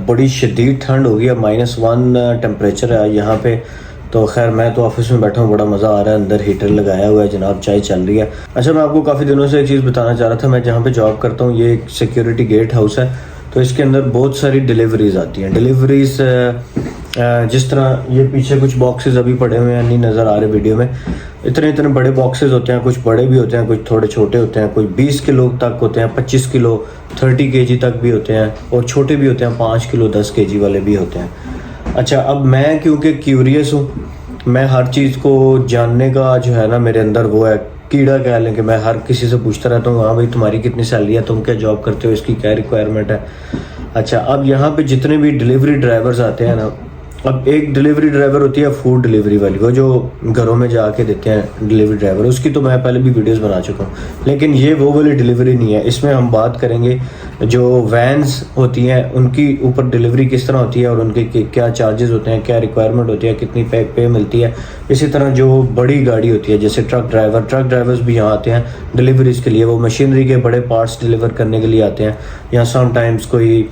बड़ी शदीद ठंड हो गई है, -1 टेम्परेचर है यहाँ पे। तो खैर मैं तो ऑफिस में बैठा हूँ, बड़ा मज़ा आ रहा है, अंदर हीटर लगाया हुआ है जनाब, चाय चल रही है। अच्छा, मैं आपको काफ़ी दिनों से एक चीज़ बताना चाह रहा था। मैं जहाँ पे जॉब करता हूँ ये एक सिक्योरिटी गेट हाउस है, तो इसके अंदर बहुत सारी डिलीवरीज आती हैं। डिलीवरीज जिस तरह ये पीछे कुछ बॉक्सेस अभी पड़े हुए हैं, नहीं नज़र आ रहे वीडियो में, इतने इतने बड़े बॉक्सेस होते हैं, कुछ बड़े भी होते हैं, कुछ थोड़े छोटे होते हैं, कुछ 20 किलो तक होते हैं, 25 किलो 30 kg तक भी होते हैं, और छोटे भी होते हैं 5 किलो 10 kg वाले भी होते हैं। अच्छा, अब मैं क्योंकि क्यूरियस हूँ, मैं हर चीज़ को जानने का जो है ना मेरे अंदर वो है, कीड़ा कह लें कि मैं हर किसी से पूछता रहता हूँ, हाँ भाई तुम्हारी कितनी सैलरी है, तुम क्या जॉब करते हो, इसकी क्या रिक्वायरमेंट है। अच्छा, अब यहाँ पे जितने भी डिलीवरी ड्राइवर्स आते हैं ना, अब एक डिलीवरी ड्राइवर होती है फूड डिलीवरी वाली, वो जो घरों में जाके देते हैं डिलीवरी ड्राइवर, उसकी तो मैं पहले भी वीडियोस बना चुका हूँ। लेकिन ये वो वाली डिलीवरी नहीं है। इसमें हम बात करेंगे जो वैन्स होती हैं उनकी ऊपर डिलीवरी किस तरह होती है, और उनके क्या चार्जेस होते हैं, क्या रिक्वायरमेंट होती है, कितनी पे मिलती है। इसी तरह जो बड़ी गाड़ी होती है जैसे ट्रक ड्राइवर्स भी यहाँ आते हैं डिलीवरीज के लिए, वो मशीनरी के बड़े पार्ट्स डिलीवर करने के लिए आते हैं। या समटाइम्स कोई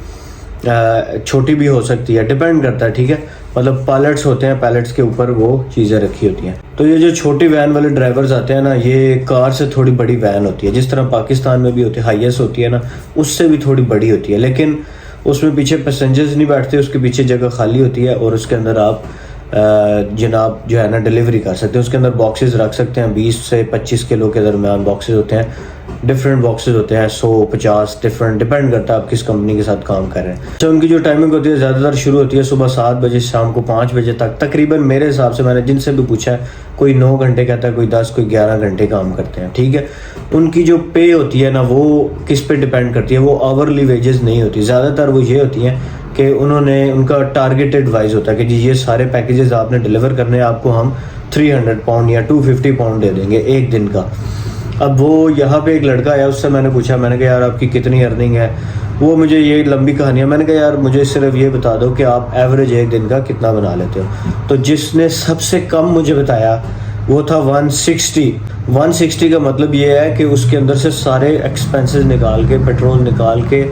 छोटी भी हो सकती है, डिपेंड करता है, ठीक है। मतलब पैलेट्स होते हैं, पैलेट्स के ऊपर वो चीज़ें रखी होती हैं। तो ये जो छोटी वैन वाले ड्राइवर्स आते हैं ना, ये कार से थोड़ी बड़ी वैन होती है, जिस तरह पाकिस्तान में भी होती है, हाईएस्ट होती है ना, उससे भी थोड़ी बड़ी होती है। लेकिन उसमें पीछे पैसेंजर्स नहीं बैठते, उसके पीछे जगह खाली होती है, और उसके अंदर आप जनाब जो है ना डिलीवरी कर सकते हैं। उसके अंदर बॉक्सेस रख सकते हैं, 20 से 25 किलो के दरमियान बॉक्सेस होते हैं, डिफरेंट बॉक्सेस होते हैं, 100-50 डिफरेंट, डिपेंड करता है आप किस कंपनी के साथ काम कर रहे हैं। तो उनकी जो टाइमिंग होती है ज़्यादातर शुरू होती है सुबह 7 बजे, शाम को 5 बजे तक तकरीबन। मेरे हिसाब से मैंने जिनसे भी पूछा है, कोई 9 घंटे कहता है, कोई 10, कोई 11 घंटे काम करते हैं, ठीक है। उनकी जो पे होती है ना, वो किस पे डिपेंड करती है, वो आवरली वेजेस नहीं होती, ज़्यादातर वो ये होती हैं कि उनका टारगेटेड वाइज होता है कि जी ये सारे पैकेजेस आपने डिलीवर करने हैं, आपको हम 300 पाउंड या 250 पाउंड दे देंगे एक दिन का। अब वो यहाँ पे एक लड़का आया, उससे मैंने पूछा, मैंने कहा यार आपकी कितनी अर्निंग है। वो मुझे ये लंबी कहानी है, मैंने कहा यार मुझे सिर्फ ये बता दो कि आप एवरेज एक दिन का कितना बना लेते हो। तो जिसने सबसे कम मुझे बताया वो था 160 का मतलब ये है कि उसके अंदर से सारे एक्सपेंसेस निकाल के, पेट्रोल निकाल के,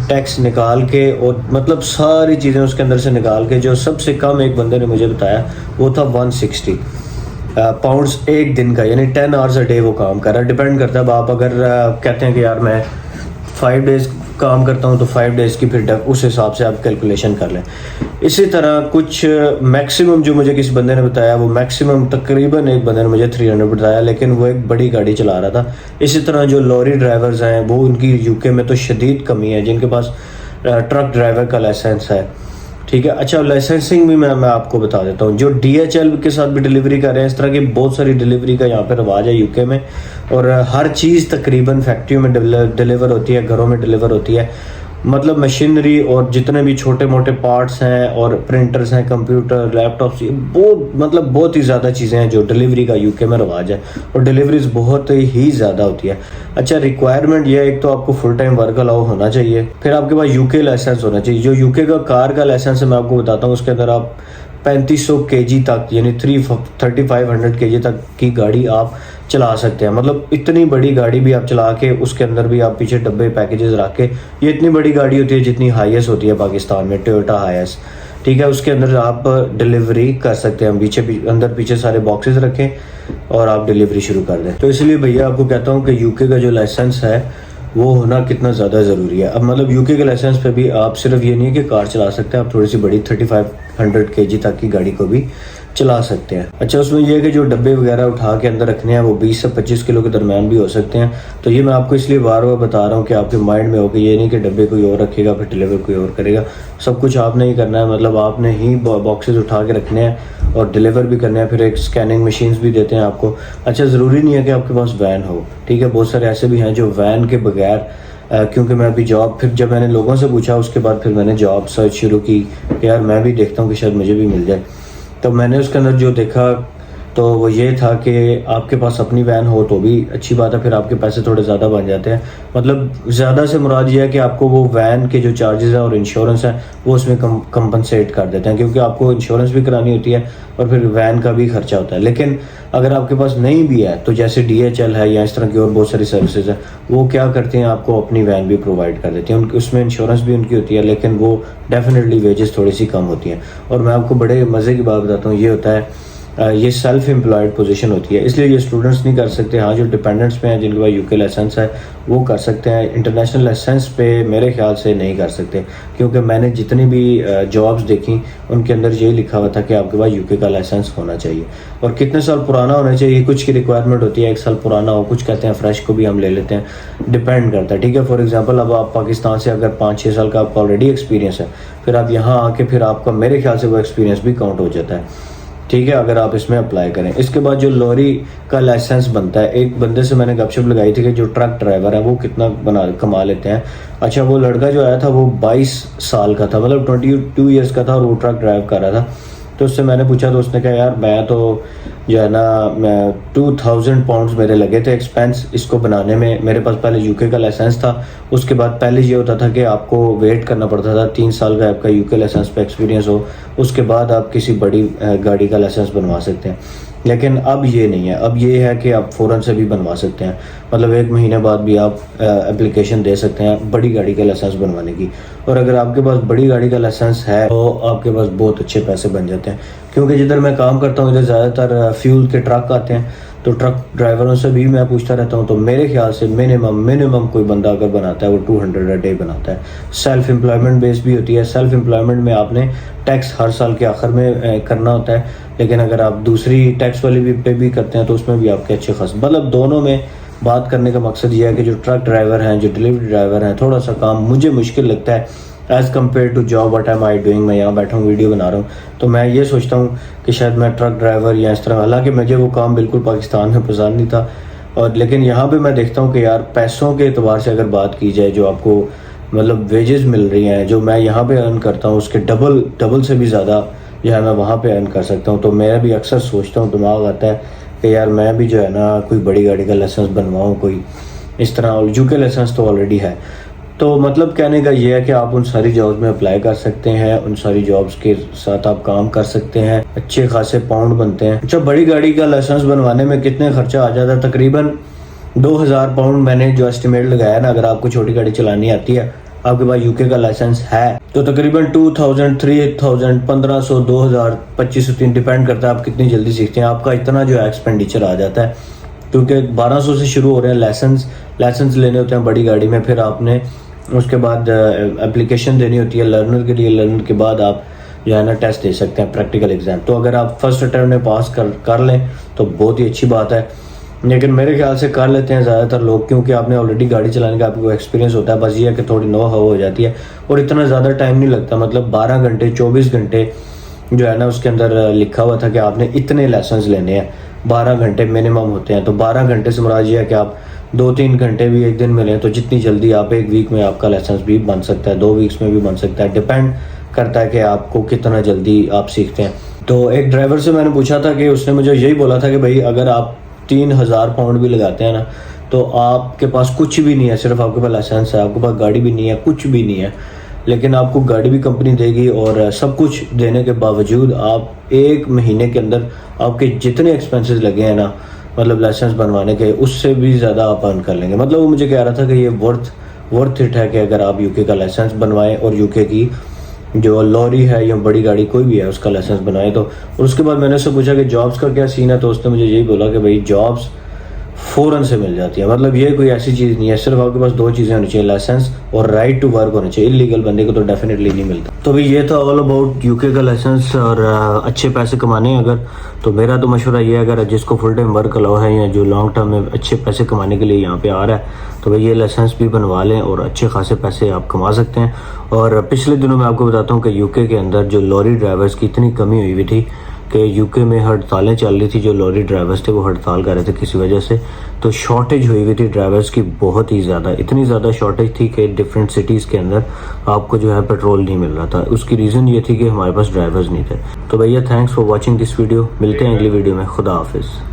टैक्स निकाल के, और मतलब सारी चीज़ें उसके अंदर से निकाल के, जो सबसे कम एक बंदे ने मुझे बताया वो था 160 पाउंड्स एक दिन का, यानी 10 आवर्स अ डे वो काम कर रहा है। डिपेंड करता है, आप अगर कहते हैं कि यार मैं 5 डेज़ काम करता हूँ तो 5 डेज़ की फिर उस हिसाब से आप कैलकुलेशन कर लें। इसी तरह कुछ मैक्सिमम जो मुझे किसी बंदे ने बताया, वो मैक्सिमम तकरीबन एक बंदे ने मुझे 300 बताया, लेकिन वो एक बड़ी गाड़ी चला रहा था। इसी तरह जो लॉरी ड्राइवर्स हैं, वो उनकी यूके में तो शदीद कमी है, जिनके पास ट्रक ड्राइवर का लाइसेंस है, ठीक है। अच्छा, लाइसेंसिंग भी मैं आपको बता देता हूँ। जो DHL के साथ भी डिलीवरी कर रहे हैं, इस तरह की बहुत सारी डिलीवरी का यहाँ पे रवाज है यूके में, और हर चीज़ तकरीबन फैक्ट्रियों में डिलीवर होती है, घरों में डिलीवर होती है। मतलब मशीनरी और जितने भी छोटे मोटे पार्ट्स हैं, और प्रिंटर्स हैं, कंप्यूटर, लैपटॉप्स, वो मतलब बहुत ही ज़्यादा चीज़ें हैं जो डिलीवरी का यूके में रवाज है, और डिलीवरीज बहुत ही ज़्यादा होती है। अच्छा, रिक्वायरमेंट ये है, एक तो आपको फुल टाइम वर्क अलाउ होना चाहिए, फिर आपके पास यूके लाइसेंस होना चाहिए। जो यूके का कार का लाइसेंस है मैं आपको बताता हूँ, उसके अंदर आप 3500 kg तक, यानी 3500 kg तक की गाड़ी आप चला सकते हैं। मतलब इतनी बड़ी गाड़ी भी आप चला के, उसके अंदर भी आप पीछे डब्बे पैकेजेस रख के, ये इतनी बड़ी गाड़ी होती है जितनी हाईएस्ट होती है पाकिस्तान में, टोयोटा हाईएस्ट, ठीक है। उसके अंदर आप डिलीवरी कर सकते हैं, अंदर पीछे सारे बॉक्सेस रखें और आप डिलीवरी शुरू कर दें। तो इसलिए भैया आपको कहता हूँ कि यूके का जो लाइसेंस है वो होना कितना ज़्यादा ज़रूरी है। अब मतलब यूके के लाइसेंस पे भी आप सिर्फ ये नहीं है कि कार चला सकते हैं, आप थोड़ी सी बड़ी 3500 kg तक की गाड़ी को भी चला सकते हैं। अच्छा, उसमें यह है कि जो डब्बे वगैरह उठा के अंदर रखने हैं वो 20 से 25 किलो के दरमियान भी हो सकते हैं। तो ये मैं आपको इसलिए बार बार बता रहा हूँ कि आपके माइंड में हो कि ये नहीं कि डब्बे कोई और रखेगा फिर डिलीवर कोई और करेगा। सब कुछ आपने ही करना है, मतलब आपने ही बॉक्सेस उठा के रखने हैं और डिलीवर भी करने हैं। फिर एक स्कैनिंग मशीन्स भी देते हैं आपको। अच्छा, ज़रूरी नहीं है कि आपके पास वैन हो, ठीक है। बहुत सारे ऐसे भी हैं जो वैन के बगैर, क्योंकि मैं अभी जॉब, फिर जब मैंने लोगों से पूछा उसके बाद फिर मैंने जॉब सर्च शुरू की कि यार मैं भी देखता हूँ कि शायद मुझे भी मिल जाए। तो मैंने उसके अंदर जो देखा तो वो ये था कि आपके पास अपनी वैन हो तो भी अच्छी बात है, फिर आपके पैसे थोड़े ज़्यादा बन जाते हैं। मतलब ज़्यादा से मुराद ये है कि आपको वो वैन के जो चार्जेस हैं और इंश्योरेंस है वो उसमें कंपनसेट कर देते हैं, क्योंकि आपको इंश्योरेंस भी करानी होती है और फिर वैन का भी खर्चा होता है। लेकिन अगर आपके पास नहीं भी है तो जैसे DHL है या इस तरह की और बहुत सारी सर्विसेज है, वो क्या करते हैं, आपको अपनी वैन भी प्रोवाइड कर देती हैं। उसमें इंश्योरेंस भी उनकी होती है, लेकिन वो डेफिनेटली वेजेस थोड़ी सी कम होती हैं। और मैं आपको बड़े मज़े की बात बताता हूँ, ये होता है ये सेल्फ एम्प्लॉयड पोजीशन होती है, इसलिए ये स्टूडेंट्स नहीं कर सकते। हाँ, जो डिपेंडेंट्स पे हैं, जिनके पास UK लाइसेंस है, वो कर सकते हैं। इंटरनेशनल लाइसेंस पे मेरे ख्याल से नहीं कर सकते, क्योंकि मैंने जितनी भी जॉब्स देखी उनके अंदर यही लिखा हुआ था कि आपके पास UK का लाइसेंस होना चाहिए और कितने साल पुराना होना चाहिए। कुछ की रिक्वायरमेंट होती है 1 साल पुराना हो, कुछ कहते हैं फ्रेश को भी हम ले लेते हैं, डिपेंड करता है। ठीक है, फॉर एग्जांपल अब आप पाकिस्तान से अगर 5-6 साल का आपका ऑलरेडी एक्सपीरियंस है, फिर आप यहाँ आके फिर आपका मेरे ख्याल से वो एक्सपीरियंस भी काउंट हो जाता है। ठीक है, अगर आप इसमें अप्लाई करें। इसके बाद जो लॉरी का लाइसेंस बनता है, एक बंदे से मैंने गपशप लगाई थी कि जो ट्रक ड्राइवर है वो कितना कमा लेते हैं। अच्छा, वो लड़का जो आया था वो 22 साल का था, मतलब 22 ईयर्स का था, और वो ट्रक ड्राइव कर रहा था। तो उससे मैंने पूछा तो उसने कहा, यार मैं तो जो है ना, मैं 2000 पाउंड्स मेरे लगे थे एक्सपेंस इसको बनाने में। मेरे पास पहले UK का लाइसेंस था, उसके बाद पहले ये होता था कि आपको वेट करना पड़ता था 3 साल का आपका UK लाइसेंस पे एक्सपीरियंस हो, उसके बाद आप किसी बड़ी गाड़ी का लाइसेंस बनवा सकते हैं। लेकिन अब ये नहीं है, अब ये है कि आप फ़ौरन से भी बनवा सकते हैं, मतलब 1 महीने बाद भी आप एप्लीकेशन दे सकते हैं बड़ी गाड़ी का लाइसेंस बनवाने की। और अगर आपके पास बड़ी गाड़ी का लाइसेंस है तो आपके पास बहुत अच्छे पैसे बन जाते हैं, क्योंकि जिधर मैं काम करता हूँ इधर ज़्यादातर फ्यूल के ट्रक आते हैं, तो ट्रक ड्राइवरों से भी मैं पूछता रहता हूँ। तो मेरे ख्याल से मिनिमम कोई बंदा अगर बनाता है वो 200 अ डे बनाता है। सेल्फ एम्प्लॉयमेंट बेस भी होती है। सेल्फ एम्प्लॉयमेंट में आपने टैक्स हर साल के आखिर में करना होता है, लेकिन अगर आप दूसरी टैक्स वाली भी पे भी करते हैं तो उसमें भी आपके अच्छे खास, मतलब दोनों में बात करने का मकसद ये है कि जो ट्रक ड्राइवर हैं, जो डिलीवरी ड्राइवर हैं, थोड़ा सा काम मुझे मुश्किल लगता है as compare to job what am I doing. मैं यहाँ बैठा हूँ वीडियो बना रहा हूँ, तो मैं ये सोचता हूँ कि शायद मैं ट्रक ड्राइवर या इस तरह, हालांकि मुझे वो काम बिल्कुल पाकिस्तान में पसंद नहीं था, और लेकिन यहाँ पे मैं देखता हूँ कि यार पैसों के एतबार से अगर बात की जाए, जो आपको मतलब वेजेस मिल रही हैं, जो मैं यहाँ पे अर्न करता हूँ उसके डबल से भी ज़्यादा जो है मैं वहाँ पे अर्न कर सकता हूँ। तो मैं भी अक्सर सोचता हूँ, दिमाग आता है कि यार मैं भी जो है ना कोई बड़ी गाड़ी का लाइसेंस बनवाऊँ कोई इस तरह, और UK लाइसेंस तो ऑलरेडी है। तो मतलब कहने का ये है कि आप उन सारी जॉब्स में अप्लाई कर सकते हैं, उन सारी जॉब्स के साथ आप काम कर सकते हैं, अच्छे खासे पाउंड बनते हैं। अच्छा, बड़ी गाड़ी का लाइसेंस बनवाने में कितने खर्चा आ जाता है? तकरीबन 2000 पाउंड मैंने जो एस्टिमेट लगाया ना, अगर आपको छोटी गाड़ी चलानी आती है, आपके पास UK का लाइसेंस है, तो तकरीबन 2000, 3000, 1500, 2000, 2500 डिपेंड करता है आप कितनी जल्दी सीखते हैं। आपका इतना जो है एक्सपेंडिचर आ जाता है, क्योंकि 1200 से शुरू हो रहे हैं लाइसेंस लेने होते हैं बड़ी गाड़ी में। फिर आपने उसके बाद एप्लीकेशन देनी होती है लर्नर के लिए, लर्नर के बाद आप जो है ना टेस्ट दे सकते हैं, प्रैक्टिकल एग्जाम। तो अगर आप फर्स्ट अटेम्प्ट में पास कर लें तो बहुत ही अच्छी बात है, लेकिन मेरे ख्याल से कर लेते हैं ज़्यादातर लोग, क्योंकि आपने ऑलरेडी गाड़ी चलाने का आपको एक्सपीरियंस होता है। बस ये है कि थोड़ी नो हाउ हो जाती है और इतना ज़्यादा टाइम नहीं लगता, मतलब 12 घंटे 24 घंटे जो है ना उसके अंदर लिखा हुआ था कि आपने इतने लेसन्स लेने हैं, 12 घंटे मिनिमम होते हैं। तो 12 घंटे से मुराद ये है कि आप 2-3 घंटे भी एक दिन में लें तो जितनी जल्दी आप 1 वीक में आपका लाइसेंस भी बन सकता है, 2 वीक्स में भी बन सकता है, डिपेंड करता है कि आपको कितना जल्दी आप सीखते हैं। तो एक ड्राइवर से मैंने पूछा था कि उसने मुझे यही बोला था कि भाई अगर आप 3000 पाउंड भी लगाते हैं ना, तो आपके पास कुछ भी नहीं है, सिर्फ आपके पास लाइसेंस है, आपके पास गाड़ी भी नहीं है, कुछ भी नहीं है, लेकिन आपको गाड़ी भी कंपनी देगी और सब कुछ देने के बावजूद आप 1 महीने के अंदर आपके जितने एक्सपेंसेस लगे हैं ना, मतलब लाइसेंस बनवाने के, उससे भी ज़्यादा आप अर्न कर लेंगे। मतलब वो मुझे कह रहा था कि ये वर्थ इट है कि अगर आप UK का लाइसेंस बनवाएं और UK की जो लॉरी है या बड़ी गाड़ी कोई भी है उसका लाइसेंस बनाए। तो और उसके बाद मैंने उससे पूछा कि जॉब्स का क्या सीन है, तो उसने मुझे यही बोला कि भाई जॉब्स फ़ौरन से मिल जाती है। मतलब ये कोई ऐसी चीज़ नहीं है, सिर्फ आपके पास 2 चीज़ें होनी चाहिए, लाइसेंस और राइट टू वर्क होना चाहिए। इलीगल बंदे को तो डेफिनेटली नहीं मिलता। तो भाई ये था ऑल अबाउट UK का लाइसेंस और अच्छे पैसे कमाने अगर, तो मेरा तो मशवरा ये है अगर जिसको फुल टाइम वर्क अलाउ है या जो लॉन्ग टर्म में अच्छे पैसे कमाने के लिए यहाँ पे आ रहा है, तो भाई ये लाइसेंस भी बनवा लें और अच्छे खासे पैसे आप कमा सकते हैं। और पिछले दिनों में आपको बताता हूँ कि UK के अंदर जो लॉरी ड्राइवर्स की इतनी कमी हुई थी कि यूके में हड़तालें चल रही थी, जो लॉरी ड्राइवर्स थे वो हड़ताल कर रहे थे किसी वजह से, तो शॉर्टेज हुई हुई थी ड्राइवर्स की बहुत ही ज़्यादा, इतनी ज़्यादा शॉर्टेज थी कि डिफरेंट सिटीज़ के अंदर आपको जो है पेट्रोल नहीं मिल रहा था। उसकी रीज़न ये थी कि हमारे पास ड्राइवर्स नहीं थे। तो भैया thanks for watching this video, मिलते हैं अगली वीडियो में, खुदा हाफिज़।